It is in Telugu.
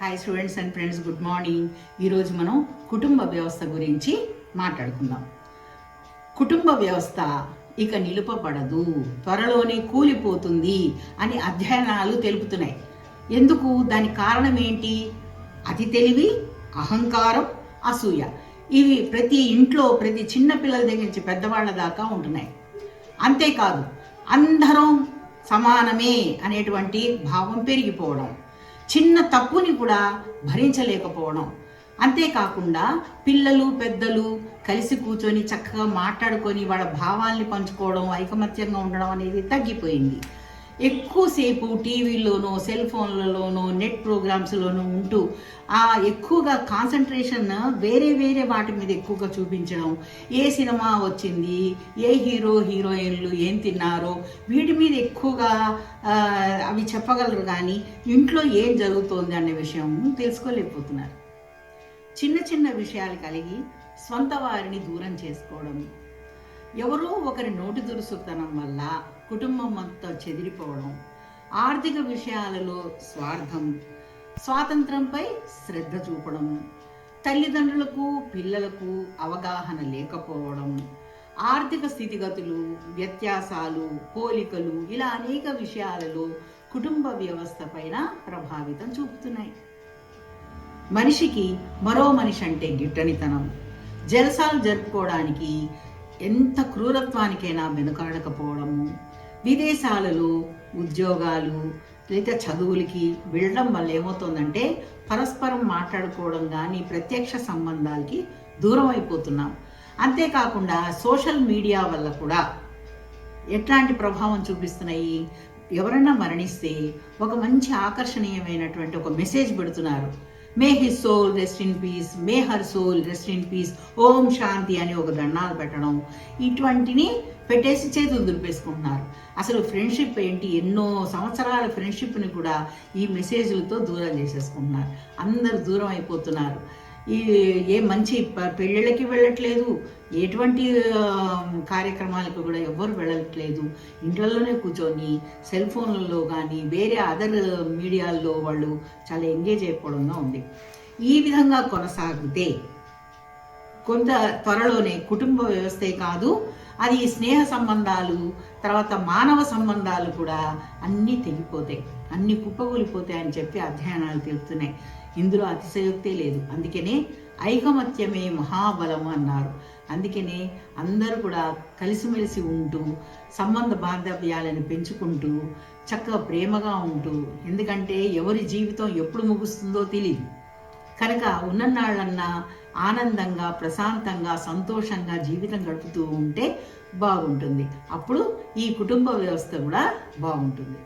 Hi students and friends, good morning. ఈరోజు మనం కుటుంబ వ్యవస్థ గురించి మాట్లాడుకుందాం. కుటుంబ వ్యవస్థ ఇక నిలుపబడదు, త్వరలోనే కూలిపోతుంది అని అధ్యయనాలు తెలుపుతున్నాయి. ఎందుకు? దానికి కారణం ఏంటి? అతి తెలివి, అహంకారం, అసూయ. ఇవి ప్రతి ఇంట్లో, ప్రతి చిన్న పిల్లల దగ్గర నుంచి పెద్దవాళ్ళ దాకా ఉంటున్నాయి. అంతేకాదు, అందరం సమానమే అనేటువంటి భావం పెరిగిపోవడం, చిన్న తప్పుని కూడా భరించలేకపోవడం. అంతేకాకుండా పిల్లలు పెద్దలు కలిసి కూర్చొని చక్కగా మాట్లాడుకొని వాళ్ళ భావాల్ని పంచుకోవడం, ఐకమత్యంగా ఉండడం అనేది తగ్గిపోయింది. ఎక్కువసేపు టీవీల్లోనో, సెల్ ఫోన్లలోనో, నెట్ ప్రోగ్రామ్స్లోనూ ఉంటూ ఎక్కువగా కాన్సన్ట్రేషన్ వేరే వేరే వాటి మీద ఎక్కువగా చూపించడం, ఏ సినిమా వచ్చింది, ఏ హీరో హీరోయిన్లు ఏం తిన్నారో వీటి మీద ఎక్కువగా అవి చెప్పగలరు, కానీ ఇంట్లో ఏం జరుగుతోంది అనే విషయం తెలుసుకోలేకపోతున్నారు. చిన్న చిన్న విషయాలు కలిగి స్వంత వారిని దూరం చేసుకోవడం, ఎవరో ఒకరి నోటి దురుసుతనం వల్ల కుటుంబం అంతా చెదిరిపోవడం, ఆర్థిక విషయాలలో స్వార్థం, స్వాతంత్రంపై శ్రద్ధ చూపడం, తల్లిదండ్రులకు పిల్లలకు అవగాహన లేకపోవడం, ఆర్థిక స్థితిగతులు, వ్యత్యాసాలు, పోలికలు, ఇలా అనేక విషయాలలో కుటుంబ వ్యవస్థ పైన ప్రభావితం చూపుతున్నాయి. మనిషికి మరో మనిషి అంటే గిట్టనితనం, జలసాలు జరుపుకోవడానికి ఎంత క్రూరత్వానికైనా వెనుకాడకపోవడము, విదేశాలలో ఉద్యోగాలు లేదా చదువులకి వెళ్ళడం వల్ల ఏమవుతుందంటే పరస్పరం మాట్లాడుకోవడం కానీ ప్రత్యక్ష సంబంధాలకి దూరం అయిపోతున్నాం. అంతేకాకుండా సోషల్ మీడియా వల్ల కూడా ఎట్లాంటి ప్రభావం చూపిస్తున్నాయి? ఎవరైనా మరణిస్తే ఒక మంచి ఆకర్షణీయమైనటువంటి ఒక మెసేజ్ పెడుతున్నారు. May his soul rest in peace, may her soul rest in peace, ఓం శాంతి అని ఒక దండాలు పెట్టడం, ఇటువంటిని పెట్టేసి చేతులు దులిపేసుకుంటున్నారు. అసలు ఫ్రెండ్షిప్ ఏంటి? ఎన్నో సంవత్సరాల ఫ్రెండ్షిప్ని కూడా ఈ మెసేజ్లతో దూరం చేసేసుకుంటున్నారు. అందరూ దూరం అయిపోతున్నారు. ఏ మంచి పెళ్ళిళ్ళకి వెళ్ళట్లేదు, ఎటువంటి కార్యక్రమాలకు కూడా ఎవ్వరు వెళ్ళట్లేదు. ఇంట్లోనే కూర్చొని సెల్ ఫోన్లలో కానీ వేరే అదర్ మీడియాల్లో వాళ్ళు చాలా ఎంగేజ్ అయిపోవడంగా ఉంది. ఈ విధంగా కొనసాగితే కొంత త్వరలోనే కుటుంబ వ్యవస్థే కాదు, అది స్నేహ సంబంధాలు, తర్వాత మానవ సంబంధాలు కూడా అన్నీ తెగిపోతాయి, అన్నీ కుప్పగూలిపోతాయి అని చెప్పి అధ్యయనాలు తెలుపుతున్నాయి. ఇందులో అతిశయోక్తే లేదు. అందుకనే ఐకమత్యమే మహాబలము అన్నారు. అందుకనే అందరూ కూడా కలిసిమెలిసి ఉంటూ సంబంధ బాంధవ్యాలను పెంచుకుంటూ చక్కగా ప్రేమగా ఉంటూ, ఎందుకంటే ఎవరి జీవితం ఎప్పుడు ముగుస్తుందో తెలియదు కనుక ఉన్ననాళ్ళన్నా ఆనందంగా, ప్రశాంతంగా, సంతోషంగా జీవితం గడుపుతూ ఉంటే బాగుంటుంది. అప్పుడు ఈ కుటుంబ వ్యవస్థ కూడా బాగుంటుంది.